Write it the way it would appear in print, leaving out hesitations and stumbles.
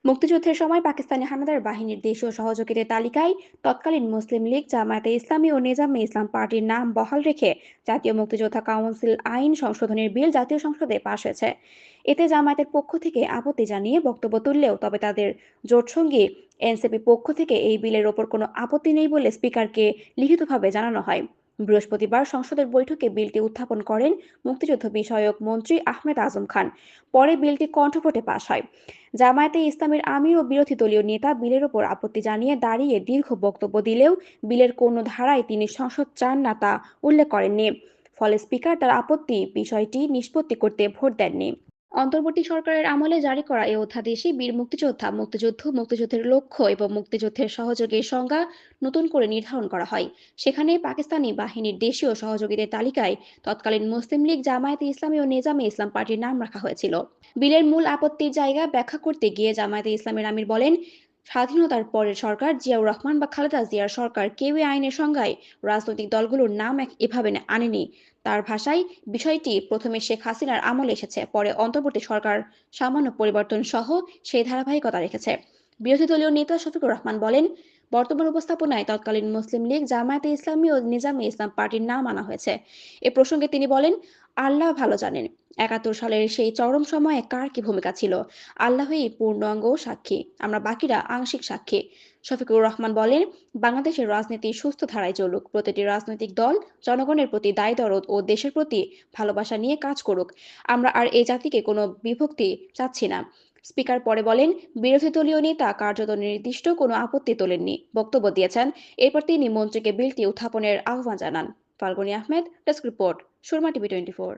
মুক্তিযুদ্ধের সময় পাকিস্তানি হানাদার বাহিনীর দেশীয় সহযোগীদের তালিকায় তৎকালীন মুসলিম লীগ, জামায়াতে ইসলামী ও নেজামে ইসলাম পার্টির নাম বহাল রেখে জাতীয় মুক্তিযোদ্ধা কাউন্সিল আইন সংশোধনের বিল জাতীয় সংসদে পাশ হয়েছে। এতে জামায়াতের পক্ষ থেকে আপত্তি জানিয়ে বক্তব্য তুললেও তবে তাদের জোটসঙ্গী এনসিপি পক্ষ থেকে এই বিলের ওপর কোনো আপত্তি নেই বলে স্পিকারকে লিখিতভাবে জানানো হয়। বৃহস্পতিবার সংসদের বৈঠকে বিলটি উত্থাপন করেন মুক্তিযুদ্ধ বিষয়ক মন্ত্রী আহমেদ আজম খান। পরে বিলটি কণ্ঠভোটে পাশ হয়। জামায়াতে ইসলামের আমির ও বিরোধী দলীয় নেতা বিলের ওপর আপত্তি জানিয়ে দাঁড়িয়ে দীর্ঘ বক্তব্য দিলেও বিলের কোনো ধারায় তিনি সংসদ চান না তা উল্লেখ করেননি। ফলে স্পিকার তার আপত্তি বিষয়টি নিষ্পত্তি করতে ভোট দেননি। অন্তর্বর্তী সরকারের আমলে জারি করা এই অধ্যাদেশে বীর মুক্তিযোদ্ধা, মুক্তিযুদ্ধ, মুক্তিযুদ্ধের লক্ষ্য এবং মুক্তিযুদ্ধের সহযোগীর সংজ্ঞা নতুন করে নির্ধারণ করা হয়। সেখানে পাকিস্তানি বাহিনীর দেশীয় সহযোগীদের তালিকায় তৎকালীন মুসলিম লীগ, জামায়াতে ইসলামী ও নেজামে ইসলাম পার্টির নাম রাখা হয়েছিল। বিলের মূল আপত্তির জায়গা ব্যাখ্যা করতে গিয়ে জামায়াতে ইসলামের আমির বলেন, স্বাধীনতার পরের সরকার জিয়াউর রহমান বা খালেদা জিয়ার সরকার কেউই আইনের সংজ্ঞায় রাজনৈতিক দলগুলোর নাম এভাবে আনেনি। তার ভাষায়, বিষয়টি প্রথমে শেখ হাসিনার আমলে এসেছে, পরে অন্তর্বর্তী সরকার সামান্য পরিবর্তন সহ সেই ধারাবাহিকতা রেখেছে। বিরোধী দলীয় নেতা শফিকুর রহমান বলেন, বর্তমান উপস্থাপনায় তৎকালীন মুসলিম লীগ, জামায়াতে ইসলামী ও নিজামে ইসলাম পার্টির নাম আনা হয়েছে। এ প্রসঙ্গে তিনি বলেন, আল্লাহ ভালো জানেন ৭১ সালের সেই চরম সময়ে কার কি ভূমিকা ছিল। আল্লাহই পূর্ণাঙ্গ সাক্ষী, আমরা বাকিরা আংশিক সাক্ষী। শফিকুর রহমান বলেন, বাংলাদেশের রাজনীতি সুস্থ ধারায় চলুক, প্রতিটি রাজনৈতিক দল জনগণের প্রতি দায় দরদ ও দেশের প্রতি ভালোবাসা নিয়ে কাজ করুক। আমরা আর এই জাতিকে কোনো বিভক্তি চাচ্ছি না। স্পিকার পরে বলেন, বিরোধী দলীয় নেতা কার্যত নির্দিষ্ট কোনো আপত্তি তোলেননি, বক্তব্য দিয়েছেন। এরপর তিনি মন্ত্রীকে বিলটি উত্থাপনের আহ্বান জানান। Falguni Ahmed, desk report, Surma TV 24।